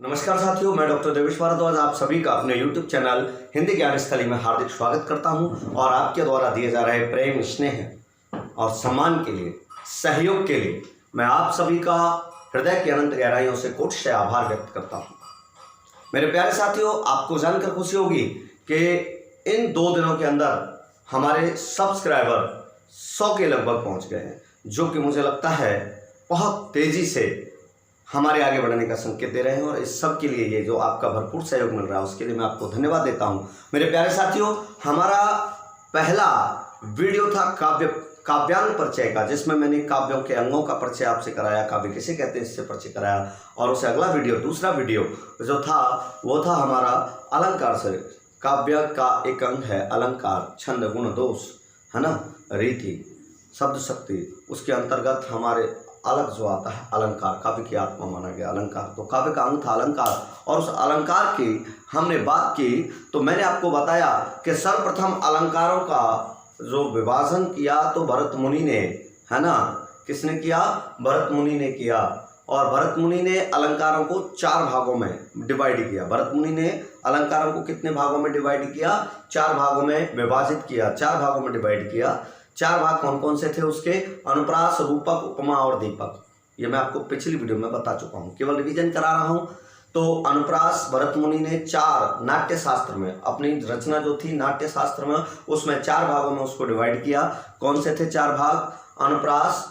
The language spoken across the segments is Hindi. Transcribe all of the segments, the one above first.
नमस्कार साथियों, मैं डॉक्टर देवेश भारद्वाज आप सभी का अपने YouTube चैनल हिंदी ज्ञान स्थली में हार्दिक स्वागत करता हूं और आपके द्वारा दिए जा रहे प्रेम, स्नेह और सम्मान के लिए, सहयोग के लिए मैं आप सभी का हृदय की अनंत गहराइयों से कोटि आभार व्यक्त करता हूं। मेरे प्यारे साथियों, आपको जानकर खुशी होगी कि इन 2 दिनों के अंदर हमारे सब्सक्राइबर 100 के लगभग पहुँच गए हैं, जो कि मुझे लगता है बहुत तेज़ी से हमारे आगे बढ़ने का संकेत दे रहे हैं। और इस सब के लिए ये जो आपका भरपूर सहयोग मिल रहा है उसके लिए मैं आपको धन्यवाद देता हूं। मेरे प्यारे साथियों, हमारा पहला वीडियो था काव्यांग परिचय का, जिसमें मैंने काव्यों के अंगों का परिचय आपसे कराया, काव्य किसे कहते हैं इससे परिचय कराया। और उससे अगला वीडियो, दूसरा वीडियो जो था वो था हमारा अलंकार से। काव्य का एक अंग है अलंकार, छंद, गुण, दोष, है ना, रीति, शब्द शक्ति। उसके अंतर्गत हमारे अलग जो आता है अलंकार, काव्य की आत्मा माना गया अलंकार। तो काव्य का अंग था अलंकार और उस अलंकार की हमने बात की तो मैंने आपको बताया कि सर्वप्रथम अलंकारों का जो विभाजन किया तो भरत मुनि ने, है ना, किसने किया? भरत मुनि ने किया। और भरत मुनि ने अलंकारों को 4 भागों में डिवाइड किया। भरत मुनि ने अलंकारों को कितने भागों में डिवाइड किया? 4 भागों में विभाजित किया, 4 भागों में डिवाइड किया। 4 भाग कौन कौन से थे उसके? अनुप्रास, रूपक, उपमा और दीपक। ये मैं आपको पिछली वीडियो में बता चुका हूँ, केवल रिवीजन करा रहा हूँ। तो अनुप्रास भरत मुनि ने 4 नाट्य शास्त्र में, अपनी रचना जो थी नाट्य शास्त्र में, उसमें 4 भागों में उसको डिवाइड किया। कौन से थे 4 भाग? अनुप्रास,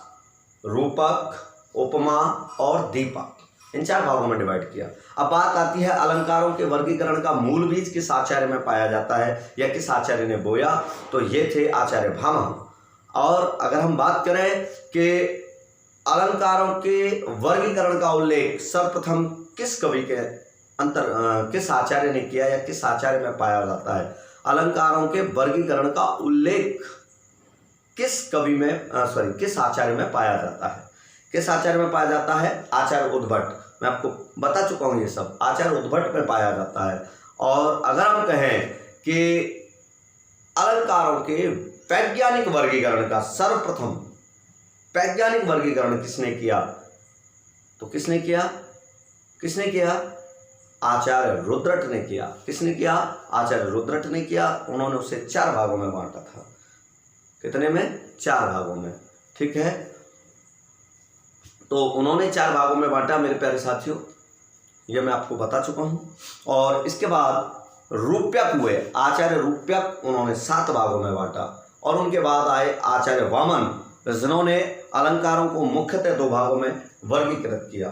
रूपक, उपमा और दीपक। इन 4 भागों में डिवाइड किया। अब बात आती है अलंकारों के वर्गीकरण का मूल बीज किस आचार्य में पाया जाता है या किस आचार्य ने बोया? तो ये थे आचार्य भामह। और अगर हम बात करें कि अलंकारों के वर्गीकरण का उल्लेख सर्वप्रथम किस कवि के किस आचार्य ने किया या किस आचार्य में पाया जाता है? अलंकारों के वर्गीकरण का उल्लेख किस कवि में किस आचार्य में पाया जाता है? किस आचार्य में पाया जाता है? आचार्य उद्भट। मैं आपको बता चुका हूं ये सब, आचार्य उद्भट में पाया जाता है। और अगर हम कहें कि अलंकारों के वैज्ञानिक वर्गीकरण का सर्वप्रथम वैज्ञानिक वर्गीकरण किसने किया? तो किसने किया? आचार्य रुद्रट ने किया। किसने किया? आचार्य रुद्रट ने किया। उन्होंने उसे 4 भागों में बांटा था। कितने में? 4 भागों में। ठीक है, तो उन्होंने 4 भागों में बांटा मेरे प्यारे साथियों, ये मैं आपको बता चुका हूं। और इसके बाद रूप्यक हुए, आचार्य रूप्यक, उन्होंने 7 भागों में बांटा। और उनके बाद आए आचार्य वामन, जिन्होंने अलंकारों को मुख्यतः 2 भागों में वर्गीकृत किया।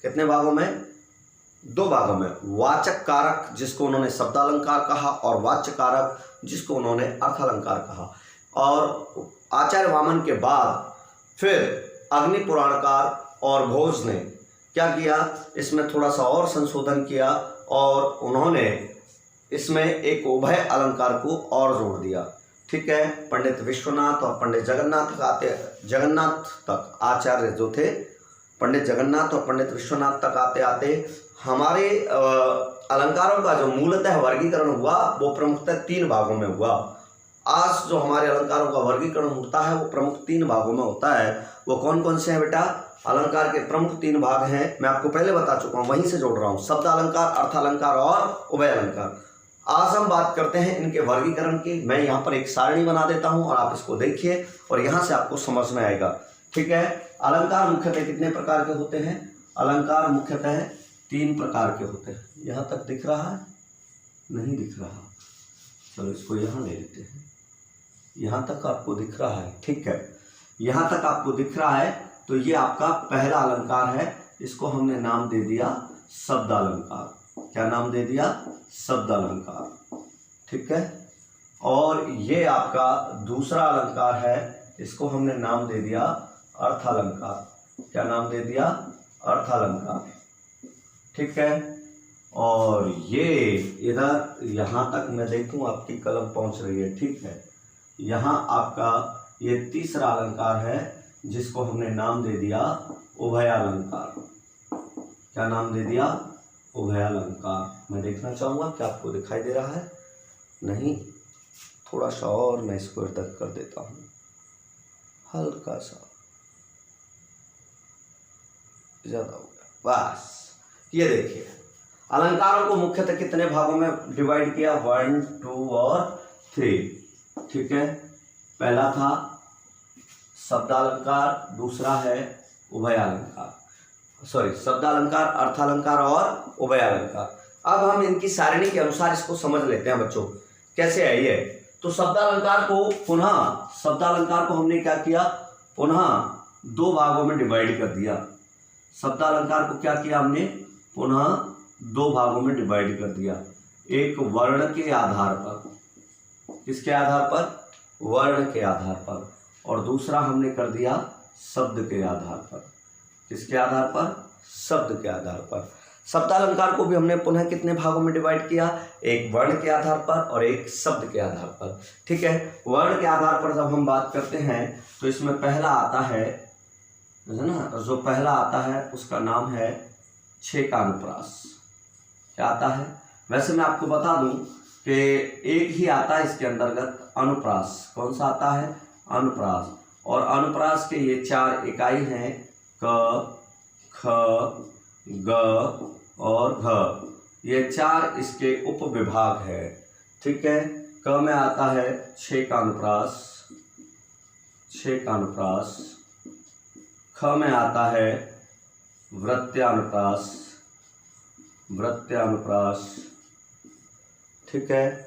कितने भागों में? 2 भागों में। वाचक कारक, जिसको उन्होंने शब्दालंकार कहा, और वाच्य कारक, जिसको उन्होंने अर्थालंकार कहा। और आचार्य वामन के बाद फिर अग्नि पुराणकार और भोज ने क्या किया? इसमें थोड़ा सा और संशोधन किया और उन्होंने इसमें एक उभय अलंकार को और जोड़ दिया। ठीक है, पंडित विश्वनाथ और पंडित जगन्नाथ तक आचार्य जो थे, पंडित जगन्नाथ और पंडित विश्वनाथ तक आते आते हमारे अलंकारों का जो मूलतः वर्गीकरण हुआ वो प्रमुखतः 3 भागों में हुआ। आज जो हमारे अलंकारों का वर्गीकरण होता है वो प्रमुख 3 भागों में होता है। वो कौन कौन से हैं बेटा? अलंकार के प्रमुख 3 भाग हैं, मैं आपको पहले बता चुका हूँ, वहीं से जोड़ रहा हूँ। शब्दालंकार, अर्थालंकार और उभय अलंकार। आज हम बात करते हैं इनके वर्गीकरण की। मैं यहाँ पर एक सारणी बना देता हूँ और आप इसको देखिए और यहाँ से आपको समझ में आएगा। ठीक है, अलंकार मुख्यतः कितने प्रकार के होते हैं? अलंकार मुख्यतः 3 प्रकार के होते हैं। यहाँ तक दिख रहा है? नहीं दिख रहा? चलो इसको यहाँ ले लेते हैं। यहाँ तक आपको दिख रहा है? ठीक है, यहाँ तक आपको दिख रहा है। तो ये आपका पहला अलंकार है, इसको हमने नाम दे दिया शब्दालंकार। क्या नाम दे दिया? शब्दालंकार। ठीक है, और ये आपका दूसरा अलंकार है, इसको हमने नाम दे दिया अर्थालंकार। क्या नाम दे दिया? अर्थालंकार। ठीक है, और ये इधर यहाँ तक मैं देखूं आपकी कलम पहुंच रही है। ठीक है, यहाँ आपका ये तीसरा अलंकार है, जिसको हमने नाम दे दिया उभयालंकार। क्या नाम दे दिया? उभयालंकार। मैं देखना चाहूँगा क्या आपको दिखाई दे रहा है? नहीं, थोड़ा सा और मैं इसको इधर कर देता हूँ, हल्का सा, ज़्यादा हो गया, बस। ये देखिए अलंकारों को मुख्यतः कितने भागों में डिवाइड किया? 1, 2 और 3। ठीक है, पहला था शब्दालंकार, दूसरा है उभयालंकार, शब्दालंकार, अर्थालंकार और उभयालंकार। अब हम इनकी सारणी के अनुसार इसको समझ लेते हैं बच्चों, कैसे है ये। तो शब्दालंकार को हमने क्या किया? पुनः 2 भागों में डिवाइड कर दिया। शब्दालंकार को क्या किया हमने? पुनः 2 भागों में डिवाइड कर दिया। एक वर्ण के आधार पर, किसके आधार पर? वर्ण के आधार पर, और दूसरा हमने कर दिया शब्द के आधार पर। किसके आधार पर? शब्द के आधार पर। शब्दालंकार को भी हमने पुनः कितने भागों में डिवाइड किया? एक वर्ण के आधार पर और एक शब्द के आधार पर। ठीक है, वर्ण के आधार पर जब हम बात करते हैं तो इसमें पहला आता है ना, जो पहला आता है उसका नाम है छेकानुप्रास। क्या आता है? वैसे मैं आपको बता दूं कि एक ही आता है इसके अंतर्गत, अनुप्रास। कौन सा आता है? अनुप्रास। और अनुप्रास के ये 4 इकाई हैं, क, ख, ग और घ। ये 4 इसके उप विभाग है। ठीक है, क में आता है छेकानुप्रास, ख में आता है वृत्त्यानुप्रास, ठीक है,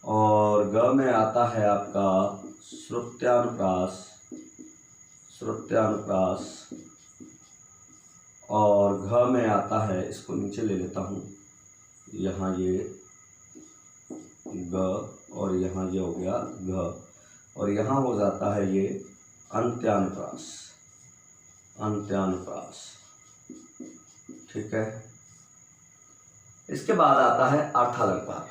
और ग में आता है आपका श्रुत्यानुप्रास, और घ में आता है, इसको नीचे ले लेता हूँ, यहाँ ये ग और यहाँ ये हो गया घ, और यहाँ हो जाता है ये अंत्यानुप्रास। ठीक है, इसके बाद आता है अर्थालंकार।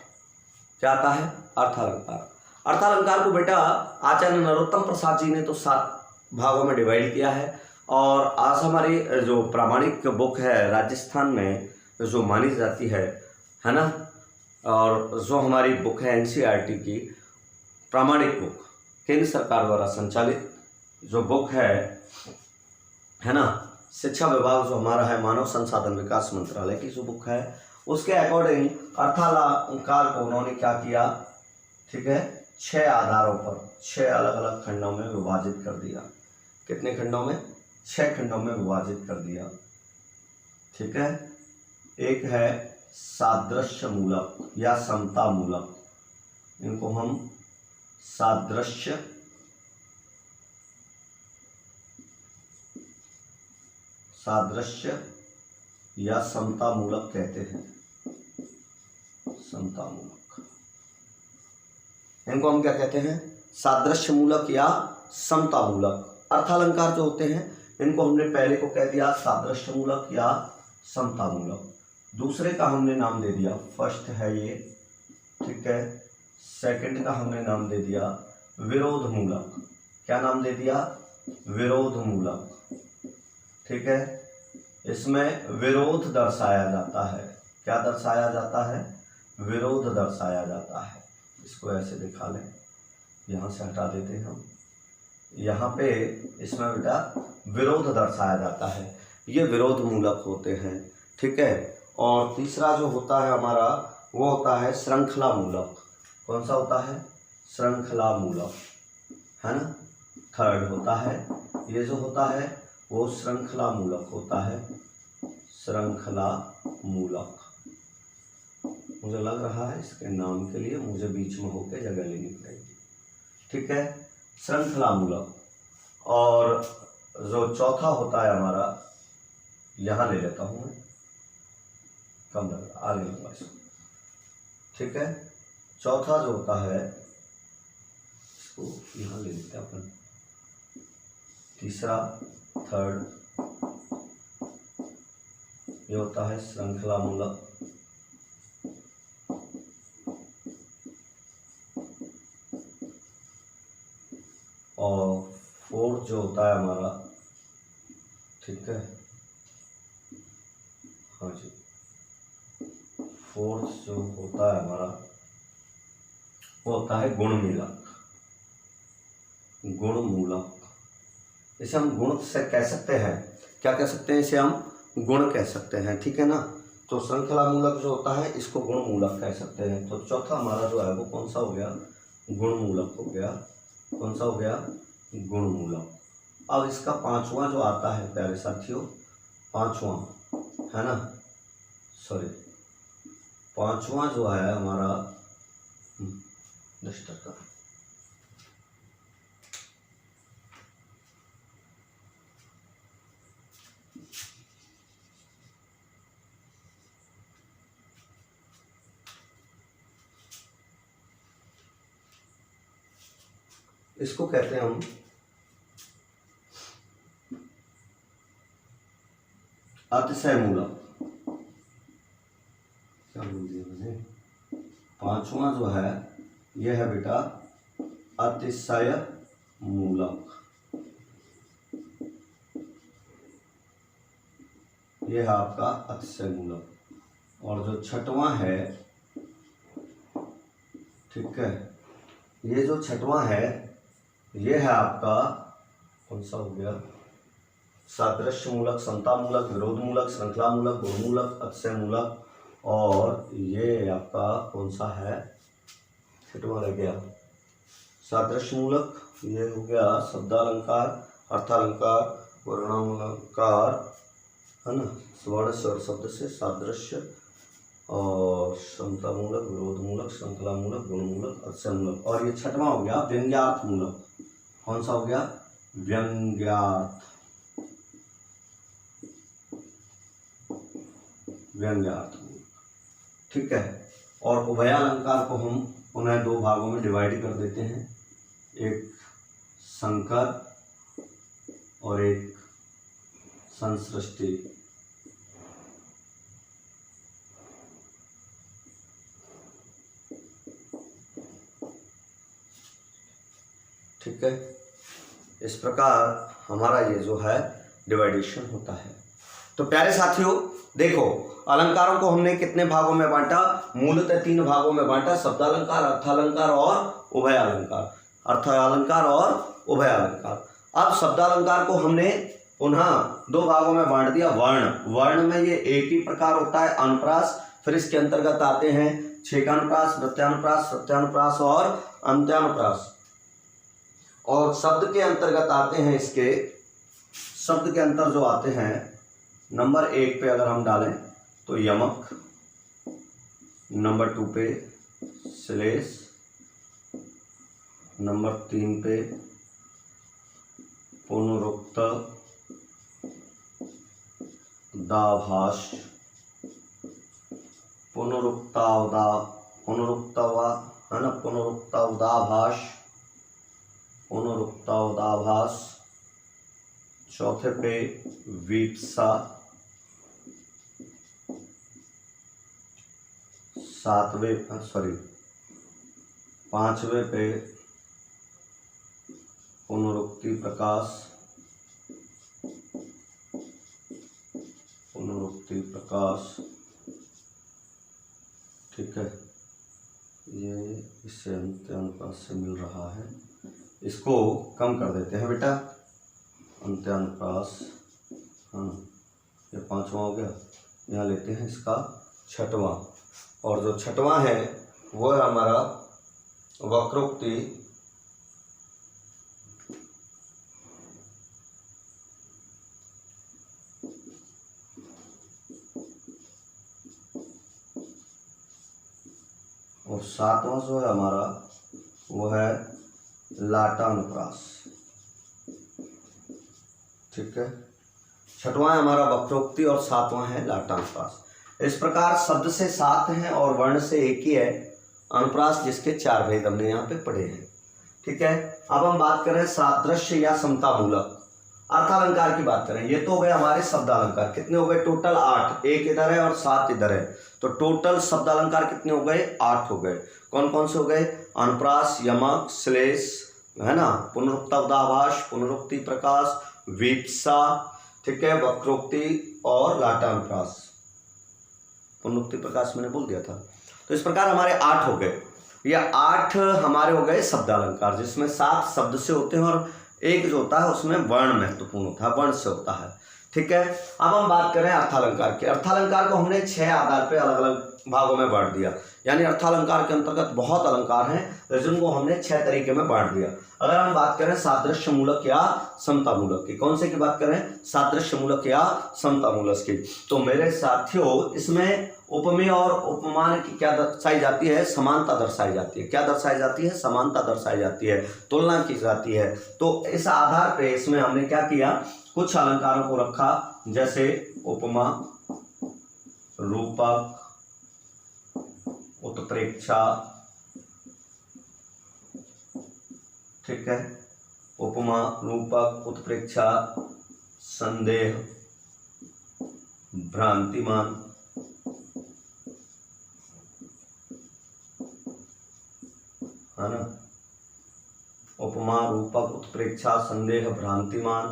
क्या आता है? अर्थालंकार। अर्थालंकार को बेटा आचार्य नरोत्तम प्रसाद जी ने तो 7 भागों में डिवाइड किया है, और आज हमारी जो प्रामाणिक बुक है राजस्थान में जो मानी जाती है ना, और जो हमारी बुक है एनसीईआरटी की प्रामाणिक बुक, केंद्र सरकार द्वारा संचालित जो बुक है ना, शिक्षा विभाग जो हमारा है, मानव संसाधन विकास मंत्रालय की जो बुक है, उसके अकॉर्डिंग अर्थालंकार को उन्होंने क्या किया? ठीक है, 6 आधारों पर 6 अलग अलग खंडों में विभाजित कर दिया। कितने खंडों में? 6 खंडों में विभाजित कर दिया। ठीक है, एक है सादृश्य मूलक या समता मूलक, इनको हम सादृश्य या समता मूलक कहते हैं। समता मूलक, इनको हम क्या कहते हैं? सादृश्य मूलक या समता मूलक। अर्थालंकार जो होते हैं इनको हमने पहले को कह दिया सादृश्य मूलक या समता मूलक, दूसरे का हमने नाम दे दिया, फर्स्ट है ये, ठीक है, सेकंड का हमने नाम दे दिया विरोध मूलक। क्या नाम दे दिया? विरोध मूलक। ठीक है, इसमें विरोध दर्शाया जाता है। क्या दर्शाया जाता है? विरोध दर्शाया जाता है। इसको ऐसे दिखा लें, यहाँ से हटा देते हैं हम, यहाँ पे इसमें बेटा विरोध दर्शाया जाता है, ये विरोध मूलक होते हैं। ठीक है, और तीसरा जो होता है हमारा वो होता है श्रृंखला मूलक। कौन सा होता है? श्रृंखला मूलक, है ना। थर्ड होता है, ये जो होता है वो श्रृंखला मूलक होता है। श्रृंखला मूलक, मुझे लग रहा है इसके नाम के लिए मुझे बीच में होकर जगह लेनी पड़ेगी। ठीक है, श्रृंखला मूलक। और जो चौथा होता है हमारा, यहाँ ले लेता हूँ मैं, कम लग रहा, आगे लूँगा इसको। ठीक है, चौथा जो होता है इसको यहाँ ले लेते हैं अपन, तीसरा, थर्ड, ये होता है श्रृंखला मूलक। और फोर्थ जो होता है हमारा, ठीक है, हाँ जी, फोर्थ जो होता है हमारा वो होता है गुण मूलक। इसे हम गुण से कह सकते हैं, क्या कह सकते हैं? इसे हम गुण कह सकते हैं। ठीक है ना, तो श्रृंखला मूलक जो होता है इसको गुण मूलक कह सकते हैं। तो चौथा हमारा जो है वो कौन सा हो गया, गुण मूलक हो गया। कौन सा हो गया, गुण मूलक। अब इसका पांचवा जो आता है प्यारे साथियों, पांचवा है ना, सॉरी पांचवा जो है हमारा डस्टर का, इसको कहते हैं हम अतिशय मूलक। क्या बोल दिया मैंने, पांचवा जो है यह है बेटा अतिशय मूलक। यह है आपका अतिशय मूलक। और जो छठवां है, ठीक है, ये जो छठवां है ये है आपका कौन सा हो गया, सादृश्य मूलक, समता मूलक, विरोध मूलक, श्रृंखला मूलक, गुण मूलक, अतिशय मूलक। और ये आपका कौन सा है, छठवां रह गया सादृश्य मूलक। ये हो गया शब्दालंकार, अर्थालंकार, वर्णालंकार, है ना, स्वर्ण से और शब्द से, सादृश्य और समता मूलक, विरोध मूलक, श्रृंखला मूलक, गुण मूलक, अतिशय मूलक। और ये छठवां हो गया व्यंग्यार्थ मूलक। कौन सा हो गया, व्यंग्यार्थ। व्यंग्यार्थ, ठीक है। और उभयालंकार को हम उन्हें दो भागों में डिवाइड कर देते हैं, एक संकर और एक संसृष्टि। ठीक है, इस प्रकार हमारा ये जो है डिवाइडेशन होता है। तो प्यारे साथियों देखो, अलंकारों को हमने कितने भागों में बांटा, मूलतः तीन भागों में बांटा, शब्दालंकार, अर्थालंकार और उभयालंकार। अर्थालंकार और उभयालंकार। अब शब्दालंकार को हमने पुनः दो भागों में बांट दिया, वर्ण। वर्ण में ये एक ही प्रकार होता है, अनुप्रास, फिर इसके अंतर्गत आते हैं छेकानुप्रास, प्रत्यानुप्रास, प्रत्यानुप्रास और अंत्यानुप्रास। और शब्द के अंतर्गत आते हैं, इसके शब्द के अंतर जो आते हैं, नंबर 1 पे अगर हम डालें तो यमक, नंबर 2 पे श्लेष, नंबर 3 पे पुनरुक्त दाभाष, पुनरुक्तावदा, पुनरुक्तवा है ना, पुनरुक्तावदाभाष, पुनरुक्तावदाभास। चौथे पे वीप्सा, पांचवें पे पुनरुक्ति प्रकाश, पुनरुक्ति प्रकाश। ठीक है, ये इससे अंत्यानुप्रास से मिल रहा है, इसको कम कर देते हैं बेटा, अंत्यानुप्रास। हाँ, ये पांचवा हो गया, यहाँ लेते हैं इसका छठवां। और जो छठवां है वो है हमारा वक्रोक्ति और सातवां जो है हमारा वो है लाटानुप्रास। ठीक है, छठवां है हमारा वक्रोक्ति और सातवां है लाटानुप्रास। इस प्रकार शब्द से 7 हैं और वर्ण से 1 ही है, अनुप्रास जिसके 4 भेद हमने यहाँ पे पढ़े हैं। ठीक है, अब हम बात करें सादृश्य या समता मूलक अर्थालंकार की बात करें। ये तो हो गए हमारे शब्दालंकार, कितने हो गए टोटल 8, एक इधर है और 7 इधर है, तो टोटल शब्दालंकार कितने हो गए 8 हो गए। कौन कौन से हो गए, अनुप्रास, यमक, श्लेष है ना, पुनरुक्तावदाभास, पुनरुक्ति प्रकाश, वीप्सा, ठीक है, वक्रोक्ति और लाटानुप्रास। पुनरुक्ति प्रकाश मैंने बोल दिया था। तो इस प्रकार हमारे 8 हो गए। ये 8 हमारे हो गए शब्दालंकार, जिसमें 7 शब्द से होते हैं और एक जो होता है उसमें वर्ण महत्वपूर्ण होता है, वर्ण से होता है। ठीक है। अब हम बात करें अर्थालंकार की। अर्थालंकार को हमने 6 आधार पे अलग अलग भागों में बांट दिया, यानी अर्थालंकार के अंतर्गत बहुत अलंकार हैं जिनको हमने 6 तरीके में बांट दिया। अगर हम बात करें सादृश्य मूलक या समता मूलक की, कौन से की बात करें, सादृश्य मूलक या समता मूलक की, तो मेरे साथियों इसमें उपमेय और उपमान की क्या दर्शाई जाती है, समानता दर्शाई जाती है। क्या दर्शाई जाती है, समानता दर्शाई जाती है, तुलना की जाती है। तो इस आधार पे इसमें हमने क्या किया, कुछ अलंकारों को रखा, जैसे उपमा, रूपक, उत्प्रेक्षा, ठीक है, उपमा, रूपक, उत्प्रेक्षा, संदेह, भ्रांतिमान, है ना, उपमा, रूपक, उत्प्रेक्षा, संदेह, भ्रांतिमान,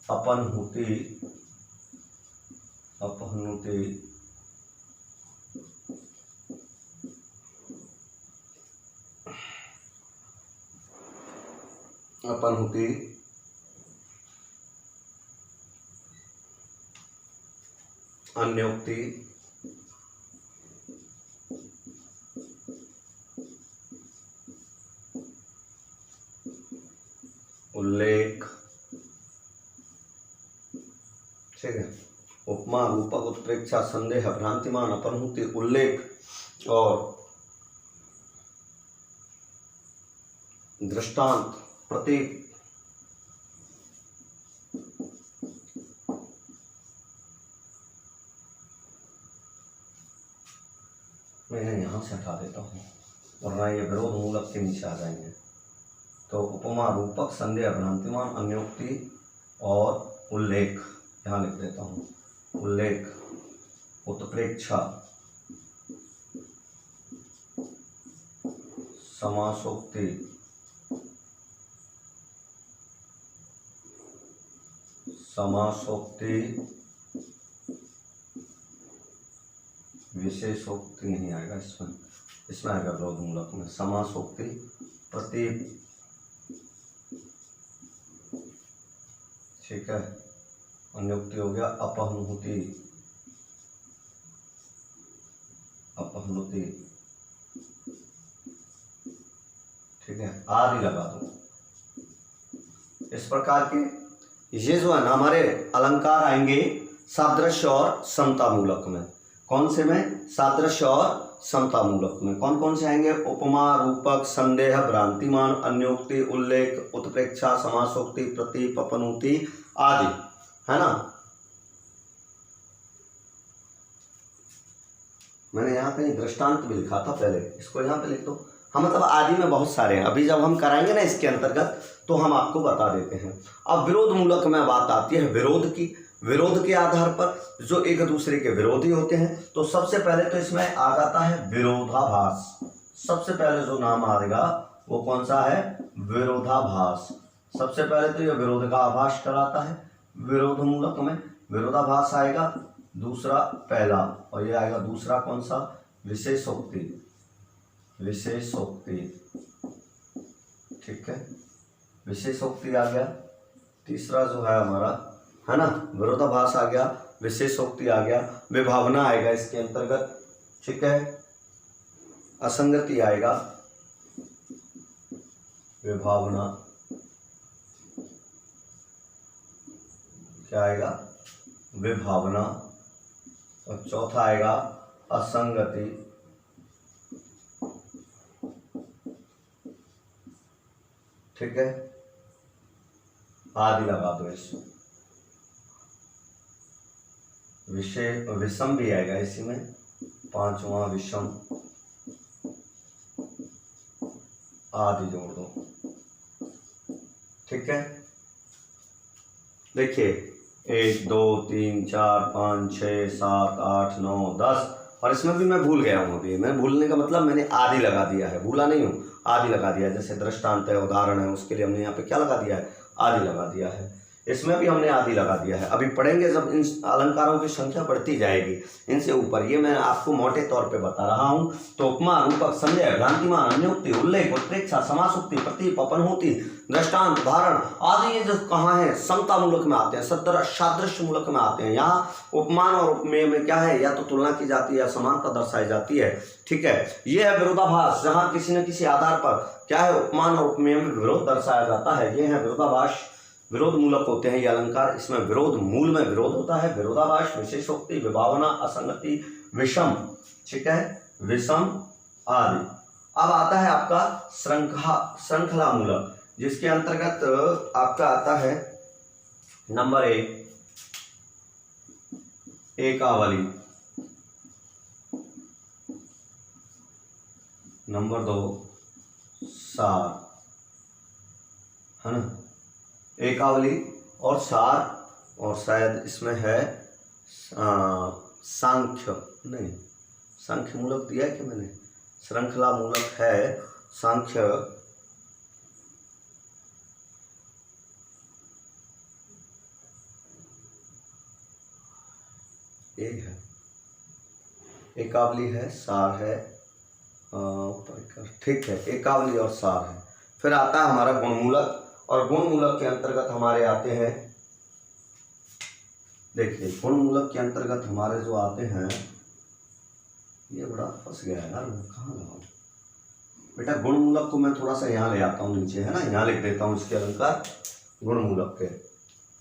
अपहनुति, अपहनुति, अपहनुति, अन्योक्ति, उल्लेख, ठीक है, उपमा, रूपक, उत्प्रेक्षा, संदेह, भ्रांतिमान, अपहनुति, उल्लेख और दृष्टांत, प्रतीक, मैं यहां से हटा देता हूं वरना ये विरोध मूलक के नीचे आ जाएंगे। तो उपमा, रूपक, संदेह, भ्रांतिमान, अन्योक्ति और उल्लेख यहाँ लिख देता हूँ, उल्लेख, उत्प्रेक्षा, समासोक्ति, समासोक्ति, विशेषोक्ति नहीं आएगा इसमें, इसमें आएगा विरोध मूलक में समासोक्ति, प्रतीक, ठीक है, अन्योक्ति हो गया, अपहनुति, अपहनुति, ठीक है, आदि लगा दो। इस प्रकार के ये जो है ना हमारे अलंकार आएंगे सादृश्य और समता मूलक में। कौन से में, सादृश्य और समता मूलक में कौन कौन से आएंगे, उपमा, रूपक, संदेह, भ्रांतिमान, अन्योक्ति, उल्लेख, उत्प्रेक्षा, समासोक्ति, प्रतीक, अपहनुति आदि, है ना। मैंने यहाँ पे दृष्टांत भी लिखा था पहले, इसको यहाँ पे लिख दो। हाँ, मतलब आदि में बहुत सारे हैं, अभी जब हम कराएंगे ना इसके अंतर्गत तो हम आपको बता देते हैं। अब विरोध मूलक में बात आती है विरोध की। विरोध के आधार पर जो एक दूसरे के विरोधी होते हैं, तो सबसे पहले तो इसमें आ जाता है विरोधाभास। सबसे पहले जो नाम आएगा वो कौन सा है, विरोधाभास। सबसे पहले तो ये विरोध का आभास कराता है विरोध मूलक में, विरोधाभास आएगा दूसरा, पहला, और ये आएगा दूसरा कौन सा, विशेषोक्ति, विशेषोक्ति, ठीक है, विशेषोक्ति आ गया। तीसरा जो है हमारा, है ना, विरोधाभास आ गया, विशेषोक्ति आ गया, विभावना आएगा इसके अंतर्गत, ठीक है, असंगति आएगा, विभावना, क्या आएगा, विभावना, और चौथा आएगा असंगति, ठीक है, आदि लगा दो इसमें। विषय विषम भी आएगा इसी में, पांचवा विषम, आदि जोड़ दो, ठीक है। देखिए 1 2 3 4 5 6 7 8 9 10, और इसमें भी मैं भूल गया हूँ। अभी मैं भूलने का मतलब मैंने आदि लगा दिया है, भूला नहीं हूँ, आदि लगा दिया है। जैसे दृष्टांत है, उदाहरण है, उसके लिए हमने यहाँ पे क्या लगा दिया है, आदि लगा दिया है। इसमें भी हमने आदि लगा दिया है। अभी पढ़ेंगे जब इन अलंकारों की संख्या बढ़ती जाएगी इनसे ऊपर, ये मैं आपको मोटे तौर पे बता रहा हूँ। तो उपमा, रूपक, संदेह, भ्रांतिमान, अन्योक्ति, उल्लेख, उत्प्रेक्षा, समासोक्ति, प्रतीप, अपनहोति, दृष्टांत, उदाहरण आदि ये जो कहाँ है समता मूलक में आते हैं, सादृश्य मूलक में आते हैं। यहाँ उपमान और उपमेय में क्या है, या तो तुलना की जाती है या समानता दर्शाई जाती है। ठीक है, ये है विरोधाभास, जहाँ किसी न किसी आधार पर क्या है उपमान और उपमेय में विरोध दर्शाया जाता है। ये है विरोधाभास, विरोध मूलक होते हैं ये अलंकार। इसमें विरोध, मूल में विरोध होता है। विरोधाभास, विशेषोक्ति, विभावना, असंगति, विषम, ठीक है, विषम आदि। अब आता है आपका श्रृंखला मूलक, जिसके अंतर्गत आपका आता है नंबर 1 एकावली, नंबर 2 सार, है ना, एकावली और सार, और शायद इसमें है सांख्य, नहीं सांख्य मूलक दिया है कि मैंने, श्रृंखला मूलक है सांख्य, एक है एकावली है, सार है, ठीक है, एकावली और सार है। फिर आता है हमारा गुणमूलक, और गुणमूलक के अंतर्गत हमारे आते हैं, देखिए गुणमूलक के अंतर्गत हमारे जो आते हैं, ये बड़ा फंस गया है यार, कहाँ लगाऊं बेटा। गुणमूलक को मैं थोड़ा सा यहाँ ले आता हूँ नीचे, है ना, यहाँ लिख देता हूँ इसके अलंकार गुणमूलक के।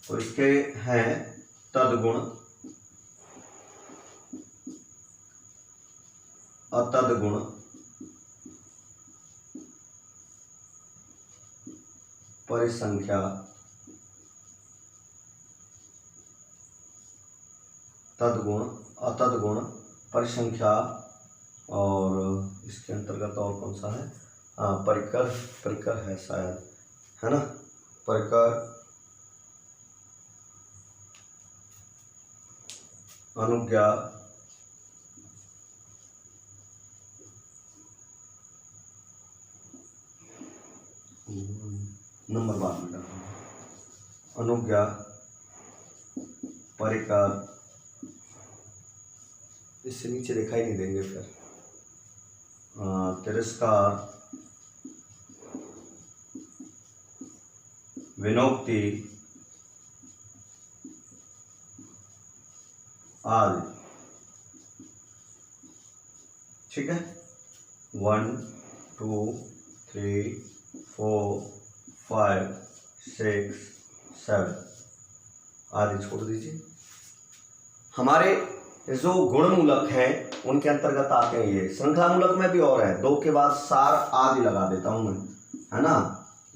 तो इसके हैं तदगुण, अतदगुण, परिसंख्या, तदगुण, अतदगुण, परिसंख्या, और इसके अंतर्गत और कौन सा है, परिकर, परिकर है शायद, है ना, परिकर, अनुज्ञा, नंबर बाद में डालूंगा, अनुज्ञा, परिकर, इससे नीचे दिखाई नहीं देंगे फिर, तिरस्कार, विनोक्ति आदि, ठीक है। 1 2 3 4 5 6 7 आदि छोड़ दीजिए। हमारे जो गुणमूलक हैं उनके अंतर्गत आते हैं ये। श्रृंखला मूलक में भी और है, 2 के बाद सार आदि लगा देता हूं मैं, है ना,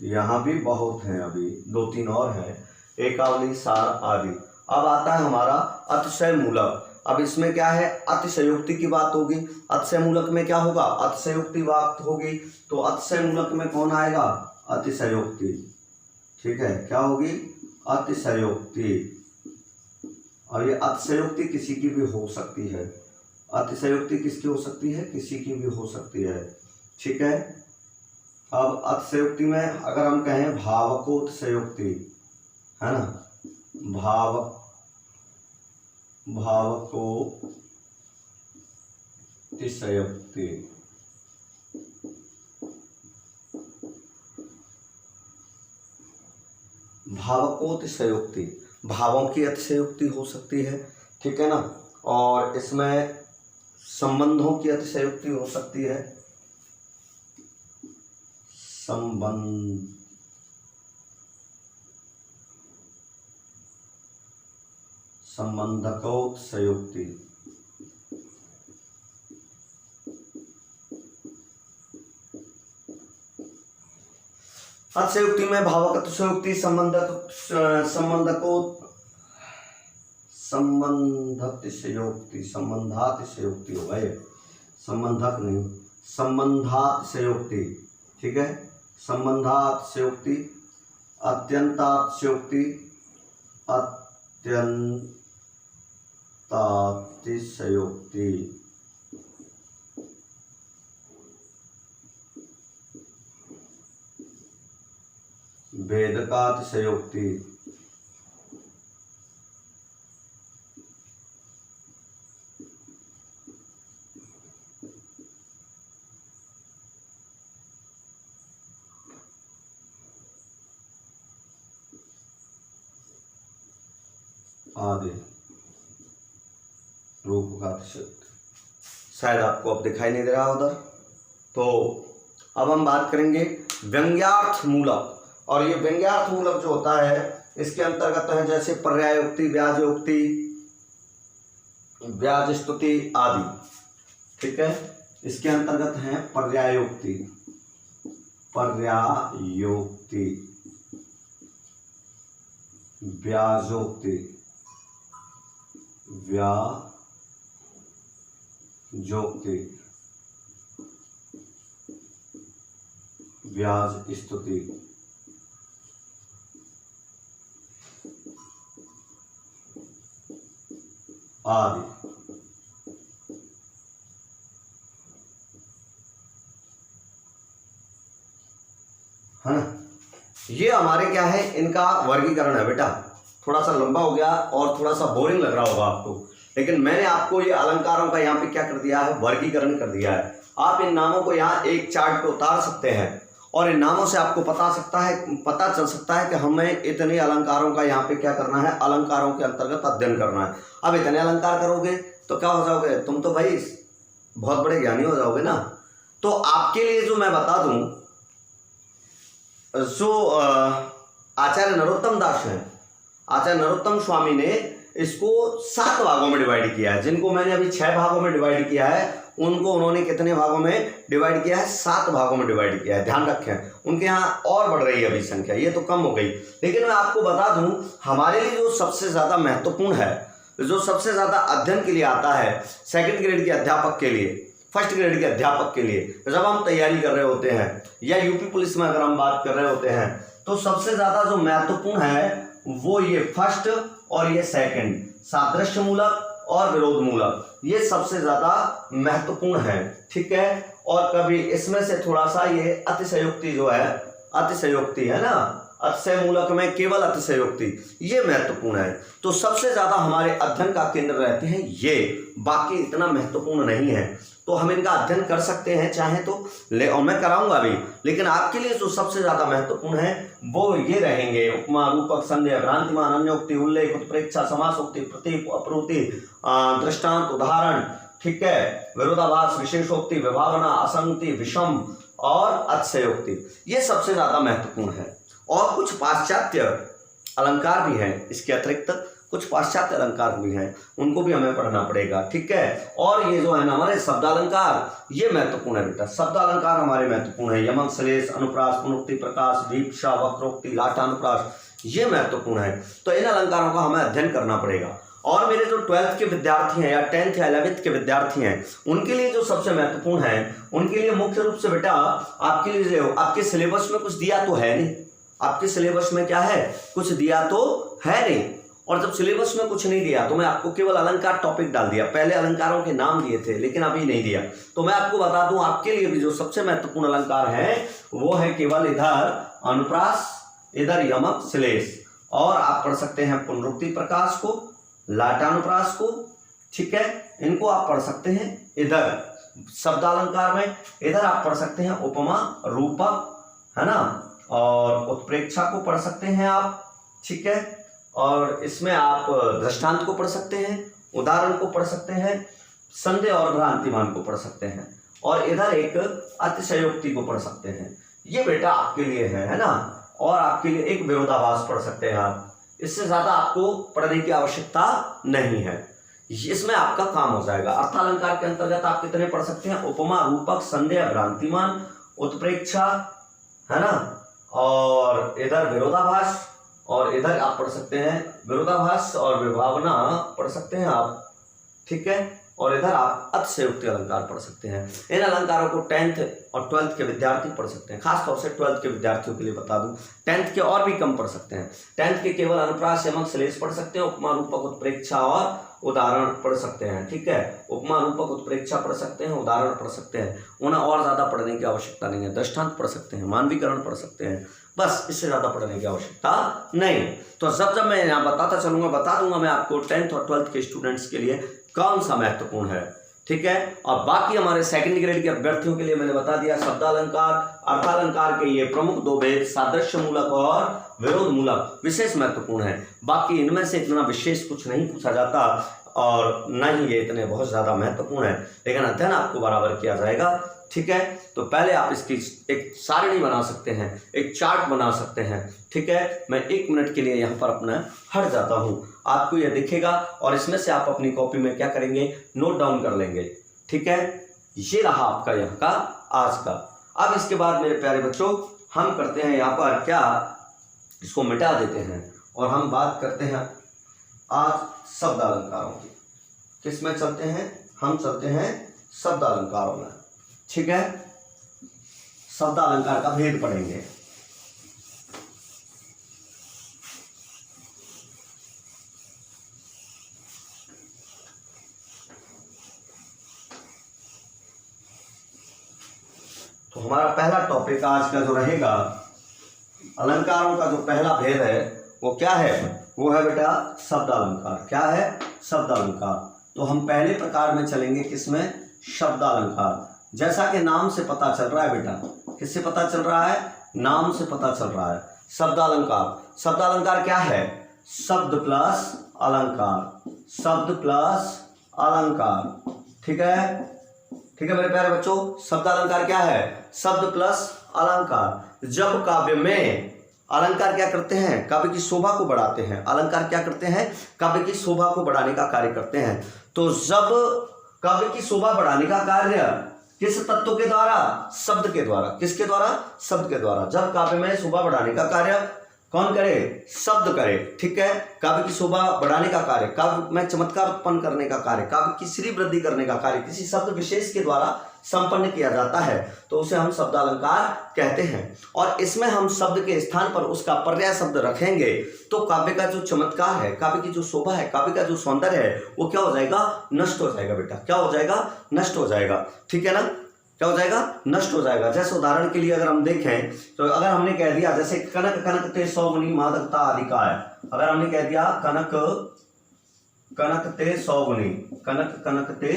यहाँ भी बहुत हैं, अभी 2-3 और हैं, एकावली, सार आदि। अब आता है हमारा अतिशय मूलक। अब इसमें क्या है, अतिशयोक्ति की बात होगी। अतिशय मूलक में क्या होगा, अतिशयोक्ति बात होगी। तो अतिशय मूलक में कौन आएगा, अतिशयोक्ति, ठीक है, क्या होगी, अतिशयोक्ति। और ये अतिशयोक्ति किसी की भी हो सकती है, अतिशयोक्ति किसकी हो सकती है, किसी की भी हो सकती है, ठीक है। अब अतिशयोक्ति में अगर हम कहें भावकोत्सयोक्ति, है ना, भावकोत्सयोक्ति, भावकोत्सयोक्ति, भावों की अतिशयोक्ति हो सकती है, ठीक है ना। और इसमें संबंधों की अतिशयोक्ति हो सकती है, संबंधकोत्सयोक्ति, अतिशयोक्ति में भावक अतिशयोक्ति, संबंधातिशयोक्ति होगा ये, संबंधक नहीं, संबंधातिशयोक्ति, ठीक है, संबंधातिशयोक्ति, अत्यंतातिशयोक्ति, अत्यंतातिशयोक्ति, भेदकातिशयोक्ति, आदि रूप का अतिशयोक्ति। शायद आपको अब दिखाई नहीं दे रहा उधर। तो अब हम बात करेंगे व्यंग्यार्थ मूलक। और ये व्यंग्यार्थ मूलक जो होता है इसके अंतर्गत है जैसे पर्यायोक्ति, व्याजोक्ति, व्याज स्तुति आदि। ठीक है, इसके अंतर्गत है पर्यायोक्ति, पर्यायोक्ति, व्याजोक्ति, व्याजोक्ति, व्याज स्तुति, आदि। है ना, ये हमारे क्या है, इनका वर्गीकरण है बेटा। थोड़ा सा लंबा हो गया और थोड़ा सा बोरिंग लग रहा होगा आपको, लेकिन मैंने आपको ये अलंकारों का यहाँ पे क्या कर दिया है, वर्गीकरण कर दिया है। आप इन नामों को यहाँ एक चार्ट पे उतार सकते हैं और इन नामों से आपको पता चल सकता है कि हमें इतने अलंकारों का यहाँ पे क्या करना है, अलंकारों के अंतर्गत अध्ययन करना है। अब इतने अलंकार करोगे तो क्या हो जाओगे, तुम तो भाई बहुत बड़े ज्ञानी हो जाओगे ना। तो आपके लिए जो मैं बता दूं, जो आचार्य नरोत्तम दास हैं, आचार्य नरोत्तम स्वामी ने इसको 7 भागों में डिवाइड किया है। जिनको मैंने अभी 6 भागों में डिवाइड किया है, उनको उन्होंने कितने भागों में डिवाइड किया है, 7 भागों में डिवाइड किया है। ध्यान रखें, उनके यहाँ और बढ़ रही है अभी संख्या, ये तो कम हो गई। लेकिन मैं आपको बता दूं, हमारे लिए जो सबसे ज्यादा महत्वपूर्ण है, जो सबसे ज्यादा अध्ययन के लिए आता है, सेकंड ग्रेड के अध्यापक के लिए, फर्स्ट ग्रेड के अध्यापक के लिए, जब हम तैयारी कर रहे होते हैं या यूपी पुलिस में अगर हम बात कर रहे होते हैं, तो सबसे ज्यादा जो महत्वपूर्ण है वो ये फर्स्ट और ये सेकंड, सादृश्य मूलक और विरोध मूलक, ये सबसे ज्यादा महत्वपूर्ण है। ठीक है, और कभी इसमें से थोड़ा सा ये अतिशयोक्ति जो है, अतिशयोक्ति है ना, अतिशय मूलक में केवल अतिशयोक्ति, ये महत्वपूर्ण है। तो सबसे ज्यादा हमारे अध्ययन का केंद्र रहते हैं ये, बाकी इतना महत्वपूर्ण नहीं है। तो हम इनका अध्ययन कर सकते हैं चाहे तो, और मैं कराऊंगा भी, लेकिन आपके लिए जो सबसे ज्यादा महत्वपूर्ण है वो ये रहेंगे, उपमा, रूपक, संदेह, भ्रांतिमान, अन्योक्ति, उल्लेख, उत्प्रेक्षा, समासोक्ति, प्रतीक, अपरूति, दृष्टांत, उदाहरण, ठीक है, विरोधाभास, विशेषोक्ति, विभावना, असंगति, विषम और अतिशयोक्ति, ये सबसे ज्यादा महत्वपूर्ण है। और कुछ पाश्चात्य अलंकार भी हैं, इसके अतिरिक्त कुछ पाश्चात्य अलंकार भी हैं, उनको भी हमें पढ़ना पड़ेगा। ठीक है, और ये जो है ना हमारे शब्दालंकार, ये महत्वपूर्ण है बेटा। शब्दालंकार हमारे महत्वपूर्ण है, यमक, श्लेष, अनुप्रास, पुनरुक्ति, प्रकाश, दीक्षा, वक्रोक्ति, लाटानुप्रास, ये महत्वपूर्ण है। तो इन अलंकारों का हमें अध्ययन करना पड़ेगा। और मेरे जो 12th के विद्यार्थी हैं या 10th या 11th के विद्यार्थी हैं, उनके लिए जो सबसे महत्वपूर्ण है, उनके लिए मुख्य रूप से बेटा आपके लिए आपके सिलेबस में कुछ दिया तो है नहीं, आपके सिलेबस में क्या है, कुछ दिया तो है नहीं। और जब सिलेबस में कुछ नहीं दिया तो मैं आपको केवल अलंकार टॉपिक डाल दिया, पहले अलंकारों के नाम दिए थे लेकिन अभी नहीं दिया। तो मैं आपको बता दूं, आपके लिए भी जो सबसे महत्वपूर्ण अलंकार है वो है केवल इधर अनुप्रास, इधर यमक, श्लेष, और आप पढ़ सकते हैं पुनरुक्ति, प्रकाश को, लाटानुप्रास को। ठीक है, इनको आप पढ़ सकते हैं इधर शब्दालंकार में, इधर आप पढ़ सकते हैं उपमा, रूपक, है ना, और उत्प्रेक्षा को पढ़ सकते हैं आप। ठीक है, और इसमें आप दृष्टांत को पढ़ सकते हैं, उदाहरण को पढ़ सकते हैं, संदेह और भ्रांतिमान को पढ़ सकते हैं, और इधर एक अतिशयोक्ति को पढ़ सकते हैं। ये बेटा आपके लिए है ना। और आपके लिए एक विरोधाभास पढ़ सकते हैं आप, इससे ज्यादा आपको पढ़ने की आवश्यकता नहीं है, इसमें आपका काम हो जाएगा। अर्थालंकार के अंतर्गत आप कितने पढ़ सकते हैं, उपमा, रूपक, संदेह, भ्रांतिमान, उत्प्रेक्षा, है ना, और इधर विरोधाभास, और इधर आप पढ़ सकते हैं विरोधाभास और विभावना पढ़ सकते हैं आप। ठीक है, और इधर आप अतिशयोक्ति अलंकार पढ़ सकते हैं। इन अलंकारों को 10th और 12th के विद्यार्थी पढ़ सकते हैं। खासतौर से 12th के विद्यार्थियों के लिए बता दूं, 10th के और भी कम पढ़ सकते हैं। 10th के केवल अनुप्रास, यमक, श्लेष पढ़ सकते हैं, उपमा, रूपक, उत्प्रेक्षा और उदाहरण पढ़ सकते हैं। ठीक है, उपमा, रूपक, उत्प्रेक्षा पढ़ सकते हैं, उदाहरण पढ़ सकते हैं, उन्हें और ज्यादा पढ़ने की आवश्यकता नहीं है। दृष्टांत पढ़ सकते हैं, मानवीकरण पढ़ सकते हैं, बस इससे ज्यादा पढ़ने की आवश्यकता नहीं। तो जब मैं यहाँ बताता चलूंगा, बता दूंगा मैं आपको 10th और 12th के स्टूडेंट्स के लिए कौन सा महत्वपूर्ण है। ठीक है, और बाकी हमारे सेकंड ग्रेड के अभ्यर्थियों के लिए मैंने बता दिया शब्दालंकार, अर्थालंकार के ये प्रमुख 2 भेद, सादृश्य मूलक और विरोध मूलक विशेष महत्वपूर्ण है। बाकी इनमें से इतना विशेष कुछ नहीं पूछा जाता और न ही ये इतने बहुत ज़्यादा महत्वपूर्ण है, लेकिन अध्ययन आपको बराबर किया जाएगा। ठीक है, तो पहले आप इसकी एक सारणी बना सकते हैं, एक चार्ट बना सकते हैं। ठीक है, मैं 1 मिनट के लिए यहाँ पर अपना हट जाता हूँ, आपको यह दिखेगा और इसमें से आप अपनी कॉपी में क्या करेंगे, नोट डाउन कर लेंगे। ठीक है, ये रहा आपका यहाँ का आज का। अब इसके बाद मेरे प्यारे बच्चों हम करते हैं यहाँ पर क्या, इसको मिटा देते हैं और हम बात करते हैं आज शब्द अलंकारों की। किस में चलते हैं, हम चलते हैं शब्द अलंकारों में। ठीक है, शब्द अलंकार का भेद पढ़ेंगे। तो हमारा पहला टॉपिक आज का जो रहेगा, अलंकारों का जो पहला भेद है वो क्या है, वो है बेटा शब्द अलंकार। क्या है, शब्द अलंकार। तो हम पहले प्रकार में चलेंगे, किसमें, शब्द अलंकार। जैसा कि नाम से पता चल रहा है बेटा, किससे पता चल रहा है, नाम से पता चल रहा है। शब्द अलंकार, शब्द अलंकार क्या है, शब्द प्लस अलंकार, शब्द प्लस अलंकार। ठीक है, ठीक है मेरे प्यारे बच्चों, शब्द अलंकार क्या है, शब्द प्लस अलंकार। जब काव्य में अलंकार क्या करते हैं, काव्य की शोभा को बढ़ाते हैं। अलंकार क्या करते हैं, काव्य की शोभा को बढ़ाने का कार्य करते हैं। तो जब काव्य की शोभा बढ़ाने का कार्य किस तत्व के द्वारा, शब्द के द्वारा। किसके द्वारा, शब्द के द्वारा। जब काव्य में शोभा बढ़ाने का कार्य कौन करे, शब्द करे। ठीक है, काव्य की शोभा बढ़ाने का कार्य, काव्य में चमत्कार उत्पन्न करने का कार्य, काव्य की श्री वृद्धि करने का कार्य किसी शब्द विशेष के द्वारा संपन्न किया जाता है, तो उसे हम शब्द अलंकार कहते हैं। और इसमें हम शब्द के स्थान पर उसका पर्याय शब्द रखेंगे तो काव्य का जो चमत्कार है, काव्य की जो शोभा है, काव्य का जो सौंदर्य है, वो क्या हो जाएगा, नष्ट हो जाएगा बेटा। क्या हो जाएगा, नष्ट हो जाएगा। ठीक है ना, क्या हो जाएगा, नष्ट हो जाएगा। जैसे उदाहरण के लिए अगर हम देखें तो अगर हमने कह दिया जैसे कनक कनक ते 100 गुनी मादकता अधिकाय, अगर हमने कह दिया कनक कनक ते 100 गुनी, कनक कनक ते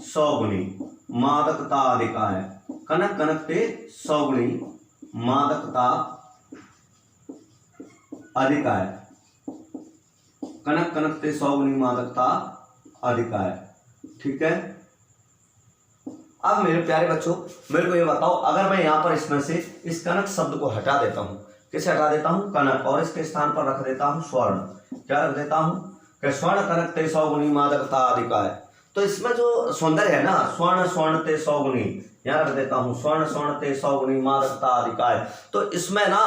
100 गुनी मादकता अधिकाय, कनक कनक ते 100 गुनी मादकता अधिकाय, कनक कनक ते 100 गुनी मादकता अधिकाय। ठीक है, अब मेरे प्यारे बच्चों मेरे को ये बताओ, अगर मैं यहाँ पर इसमें से इस कनक शब्द को हटा देता हूँ, किसे हटा देता हूँ, कनक, और इसके स्थान पर रख देता हूँ स्वर्ण। क्या रख देता हूँ, कि स्वर्ण कनक ते 100 गुनी मादकता अधिकाय। तो इसमें जो सौंदर्य है ना, स्वर्ण स्वर्ण ते 100 गुनी, यहाँ रख देता हूँ स्वर्ण स्वर्ण ते 100 गुनी मादकता अधिकाय। तो इसमें ना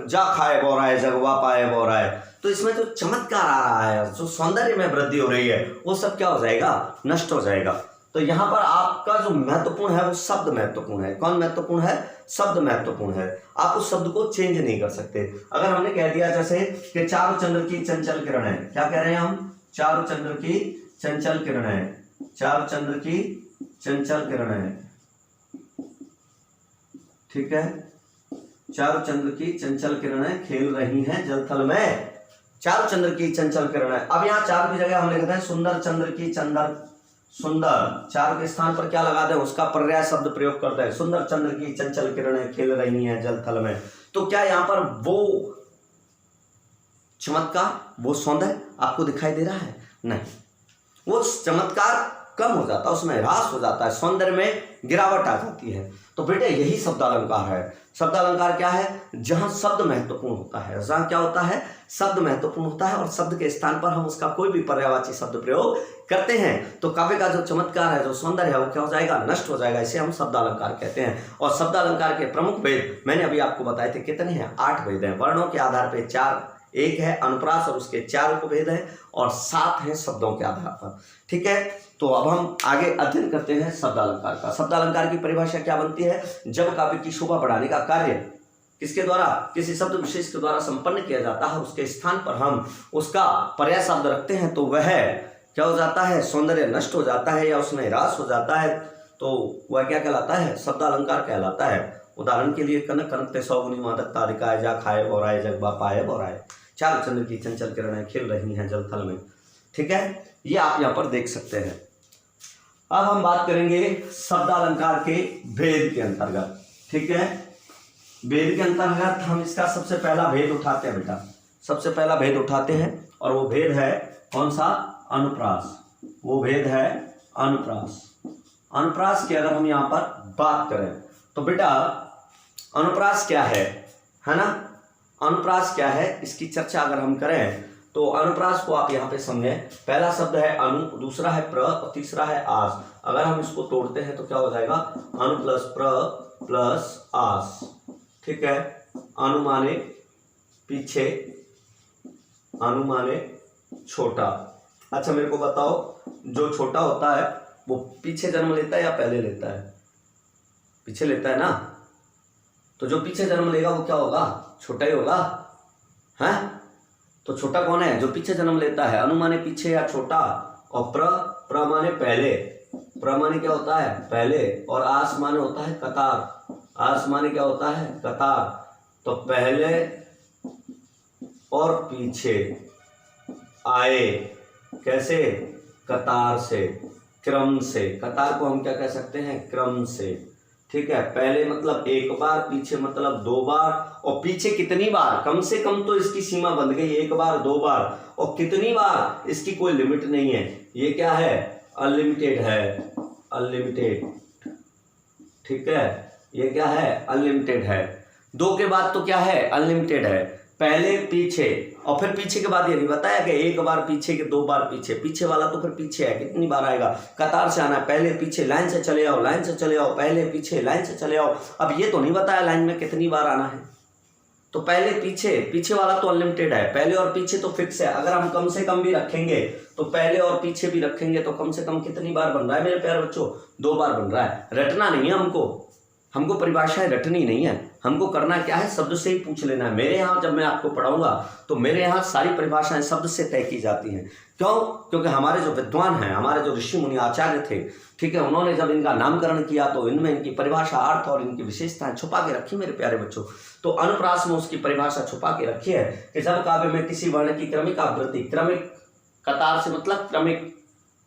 जा खाए बोराए जगवा पाए बोराए, तो इसमें जो चमत्कार आ रहा है, जो सौंदर्य में वृद्धि हो रही है, वो सब क्या हो जाएगा, नष्ट हो जाएगा। तो यहाँ पर आपका जो महत्वपूर्ण है वो शब्द महत्वपूर्ण है। कौन महत्वपूर्ण है, शब्द महत्वपूर्ण है। आप उस शब्द को चेंज नहीं कर सकते। अगर हमने कह दिया जैसे कि चारु चंद्र की चंचल किरणें, क्या कह रहे हैं हम, चारु चंद्र की चंचल किरणें, चारु चंद्र की चंचल किरणें। ठीक है, चारु चंद्र की चंचल किरणें खेल रही हैं जल थल में, चारु चंद्र की चंचल किरणें। अब यहाँ चारु की जगह हम लिखते हैं सुंदर चंद्र की चंदर, सुंदर, चार के स्थान पर क्या लगा दें, उसका पर्याय शब्द प्रयोग करते हैं। सुंदर चंद्र की चंचल किरणें खेल रही हैं जल थल में। तो क्या यहाँ पर वो चमत्कार, वो सौंदर्य आपको दिखाई दे रहा है, नहीं, वो चमत्कार कम हो जाता है, उसमें ह्रास हो जाता है, सौंदर्य में गिरावट आ जाती है। तो बेटे यही शब्द अलंकार है। शब्द अलंकार क्या है, जहां शब्द महत्वपूर्ण होता है, जहां क्या होता है, शब्द महत्वपूर्ण होता है और शब्द के स्थान पर हम उसका कोई भी पर्यायवाची शब्द प्रयोग करते हैं तो काव्य का जो चमत्कार है, जो सौंदर्य है, वो क्या हो जाएगा, नष्ट हो जाएगा। इसे हम शब्द अलंकार कहते हैं। और शब्द अलंकार के प्रमुख भेद मैंने अभी आपको बताए थे, कितने हैं, 8 भेद हैं। वर्णों के आधार पर 4, एक है अनुप्रास और उसके 4 उपभेद हैं, और 7 हैं शब्दों के आधार पर। ठीक है, तो अब हम आगे अध्ययन करते हैं शब्द अलंकार का। शब्द अलंकार की परिभाषा क्या बनती है, जब काव्य की शोभा बढ़ाने का कार्य किसके द्वारा, किसी शब्द विशेष के द्वारा संपन्न किया जाता है, उसके स्थान पर हम उसका पर्याय शब्द रखते हैं तो वह क्या हो जाता है, सौंदर्य नष्ट हो जाता है या उसमें ह्रास हो जाता है, तो वह क्या कहलाता है, शब्द अलंकार कहलाता है। उदाहरण के लिए कनक कनक ते 100 गुनी मादकता अधिकाय, जा खाए बोराए जगबा पाए बोराए, चारु चंद्र की चंचल किरणें खेल रही हैं जल थल में। ठीक है, ये आप यहाँ पर देख सकते हैं। अब हम बात करेंगे शब्द अलंकार के भेद के अंतर्गत। ठीक है, भेद के अंतर्गत हम इसका सबसे पहला भेद उठाते हैं बेटा, सबसे पहला भेद उठाते हैं और वो भेद है कौन सा? अनुप्रास। वो भेद है अनुप्रास। अनुप्रास की अगर हम यहाँ पर बात करें तो बेटा अनुप्रास क्या है ना? अनुप्रास क्या है इसकी चर्चा अगर हम करें तो अनुप्रास को आप यहाँ पे समझें। पहला शब्द है अनु, दूसरा है प्र और तीसरा है आस। अगर हम इसको तोड़ते हैं तो क्या हो जाएगा? अनु प्लस प्र प्लस आस। ठीक है, अनु माने पीछे, अनु माने छोटा। अच्छा मेरे को बताओ, जो छोटा होता है वो पीछे जन्म लेता है या पहले लेता है? पीछे लेता है ना। तो जो पीछे जन्म लेगा वो क्या होगा? छोटा ही होगा, है? तो छोटा कौन है? जो पीछे जन्म लेता है। अनु माने पीछे या छोटा, और प्र माने पहले। प्र माने क्या होता है? पहले। और आस माने होता है कतार। आस माने क्या होता है? कतार। तो पहले और पीछे आए, कैसे? कतार से, क्रम से। कतार को हम क्या कह सकते हैं? क्रम से। ठीक है, पहले मतलब एक बार, पीछे मतलब दो बार। और पीछे कितनी बार? कम से कम तो इसकी सीमा बंध गई, एक बार, दो बार। और कितनी बार इसकी कोई लिमिट नहीं है। ये क्या है? अनलिमिटेड है, अनलिमिटेड। ठीक है, ये क्या है? अनलिमिटेड है। दो के बाद तो क्या है? अनलिमिटेड है। पहले पीछे, और फिर पीछे के बाद ये नहीं बताया कि एक बार पीछे के दो बार पीछे। पीछे वाला तो फिर पीछे है, कितनी बार आएगा? कतार से आना है, पहले पीछे, लाइन से चले आओ, लाइन से चले आओ, पहले पीछे, लाइन से चले आओ। अब ये तो नहीं बताया लाइन में कितनी बार आना है। तो पहले पीछे, पीछे वाला तो अनलिमिटेड है, पहले और पीछे तो फिक्स है। अगर हम कम से कम भी रखेंगे तो पहले और पीछे भी रखेंगे तो कम से कम कितनी बार बन रहा है मेरे प्यारे बच्चों? दो बार बन रहा है। रटना नहीं है हमको परिभाषाएं रटनी नहीं है। हमको करना क्या है? शब्द से ही पूछ लेना है। मेरे यहाँ जब मैं आपको पढ़ाऊंगा तो मेरे यहाँ सारी परिभाषाएं शब्द से तय की जाती हैं। क्यों? क्योंकि हमारे जो विद्वान हैं, हमारे जो ऋषि मुनि आचार्य थे, ठीक है, उन्होंने जब इनका नामकरण किया तो इनमें इनकी परिभाषा, अर्थ और इनकी विशेषताएं छुपा के रखी मेरे प्यारे बच्चों। तो अनुप्रास में उसकी परिभाषा छुपा के रखी है कि जब काव्य में किसी वर्ण की क्रमिक आवृत्ति, क्रमिक, कतार से मतलब क्रमिक,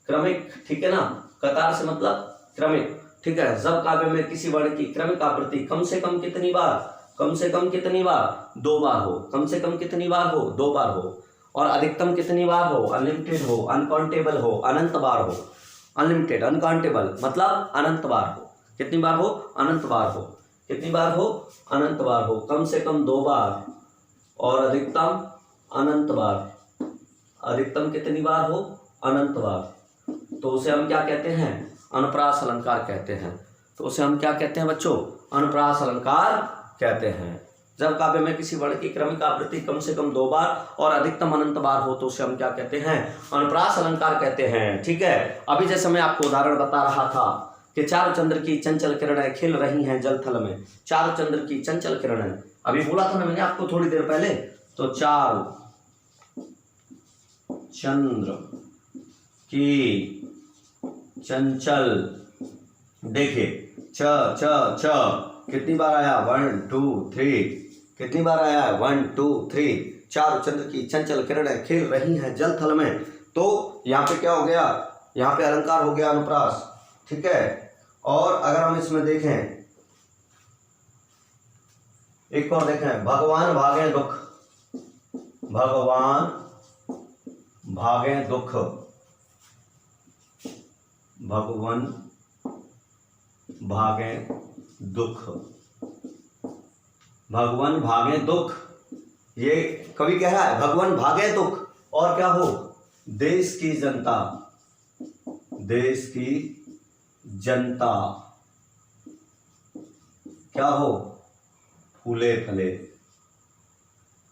क्रमिक, ठीक है ना, कतार से मतलब क्रमिक, ठीक है, जब काव्य में किसी वर्ण की क्रमिक आवृत्ति कम से कम कितनी बार? कम से कम कितनी बार? दो बार हो। कम से कम कितनी बार हो? दो बार हो। और अधिकतम कितनी बार हो? अनलिमिटेड हो, अनकाउंटेबल हो, अनंत बार हो। अनलिमिटेड, अनकाउंटेबल मतलब अनंत बार हो। कितनी बार हो? अनंत बार हो। कितनी बार हो? अनंत बार हो। कम से कम दो बार और अधिकतम अनंत बार। अधिकतम कितनी बार हो? अनंत बार। तो उसे हम क्या कहते हैं? अनुप्रास अलंकार कहते हैं। तो उसे हम क्या कहते हैं बच्चों? अनुप्रास अलंकार कहते हैं। जब काव्य में किसी वर्ण की क्रमिक आवृत्ति कम से कम दो बार और अधिकतम अनंत बार हो तो उसे हम क्या कहते हैं? अनुप्रास अलंकार कहते हैं। ठीक है, अभी जैसे मैं आपको उदाहरण बता रहा था कि चारों चंद्र की चंचल किरणें खिल रही हैं जल थल में। चारों चंद्र की चंचल किरणें, अभी बोला था ना मैंने आपको थोड़ी देर पहले। तो चारों चंद्र की चंचल, देखिए च च च कितनी बार आया? 1 2 3। कितनी बार आया? 1 2 3। चारों चंद्र की चंचल किरणें खेल रही हैं जल थल में। तो यहाँ पे क्या हो गया? यहाँ पे अलंकार हो गया अनुप्रास। ठीक है, और अगर हम इसमें देखें, एक और देखें, भगवान भागे दुख, भगवान भागे दुख, भगवान भागे दुख, भगवान भागे दुख। ये कवि कह रहा है भगवान भागे दुख, और क्या हो? देश की जनता, देश की जनता क्या हो? फूले फले।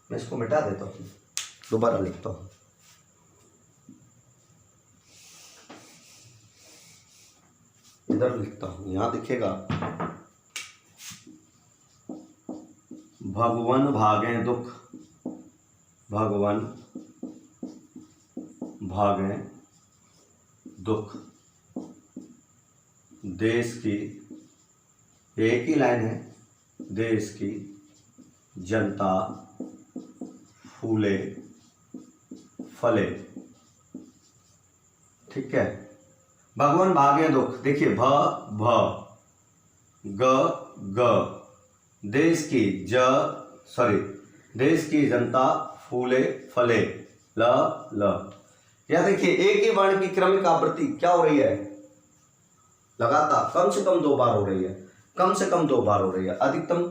मैं इसको मिटा देता हूँ, दोबारा लिखता हूँ। इधर लिखता हूँ, यहां दिखेगा, भगवन भागे दुख, भगवन भागे दुख, देश की, एक ही लाइन है, देश की जनता फूले फले। ठीक है, भगवान भागे दुख, देखिए भ भ ग ग देश की जनता फूले फले ल। या देखिए एक ही वर्ण की क्रमिक आवृत्ति क्या हो रही है, लगातार कम से कम 2 बार हो रही है, कम से कम 2 बार हो रही है, अधिकतम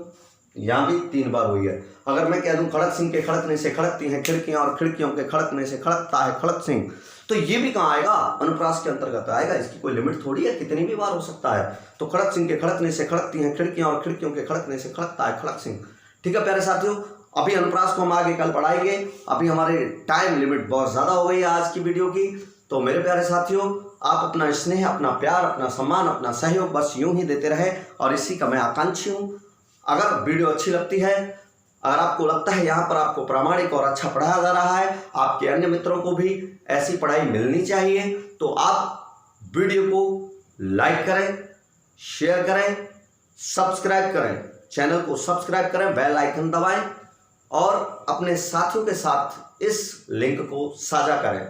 यहाँ भी 3 बार हुई है। अगर मैं कह दूं खड़क सिंह के खड़कने से खड़कती हैं खिड़कियां और खिड़कियों के खड़कने से खड़कता है खड़क सिंह, तो ये भी कहाँ आएगा, अनुप्रास के अंतर्गत आएगा। इसकी कोई लिमिट थोड़ी है, कितनी भी बार हो सकता है। तो खड़क सिंह के खड़कने से खड़कती हैं खिड़कियां और खिड़कियों के खड़कने से खड़कता है खड़क सिंह। ठीक है प्यारे साथियों, अभी अनुप्रास को हम आगे कल पढ़ाएंगे। अभी हमारे टाइम लिमिट बहुत ज़्यादा हो गई है आज की वीडियो की। तो मेरे प्यारे साथियों, आप अपना स्नेह, अपना प्यार, अपना सम्मान, अपना सहयोग बस यूं ही देते रहे और इसी का मैं आकांक्षी हूँ। अगर वीडियो अच्छी लगती है, अगर आपको लगता है यहाँ पर आपको प्रामाणिक और अच्छा पढ़ाया जा रहा है, आपके अन्य मित्रों को भी ऐसी पढ़ाई मिलनी चाहिए, तो आप वीडियो को लाइक करें, शेयर करें, सब्सक्राइब करें, चैनल को सब्सक्राइब करें, बेल आइकन दबाएं और अपने साथियों के साथ इस लिंक को साझा करें।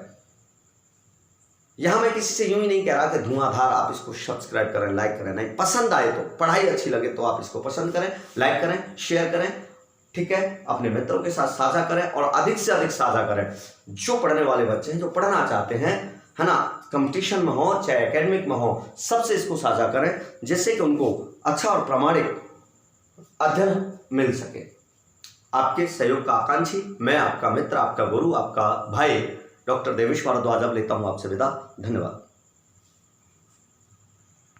यहां मैं किसी से यूं ही नहीं कह रहा कि धुआंधार आप इसको सब्सक्राइब करें, लाइक करें, नहीं, पसंद आए तो, पढ़ाई अच्छी लगे तो आप इसको पसंद करें, लाइक करें, शेयर करें। ठीक है, अपने मित्रों के साथ साझा करें और अधिक से अधिक साझा करें। जो पढ़ने वाले बच्चे हैं, जो पढ़ना चाहते हैं, है ना, कंपटीशन में हो चाहे एकेडमिक में हो, सबसे इसको साझा करें जिससे कि उनको अच्छा और प्रामाणिक अध्ययन मिल सके। आपके सहयोग का आकांक्षी मैं, आपका मित्र, आपका गुरु, आपका भाई डॉक्टर देवेश भारद्वाज अब लेता हूं आपसे विदा। धन्यवाद।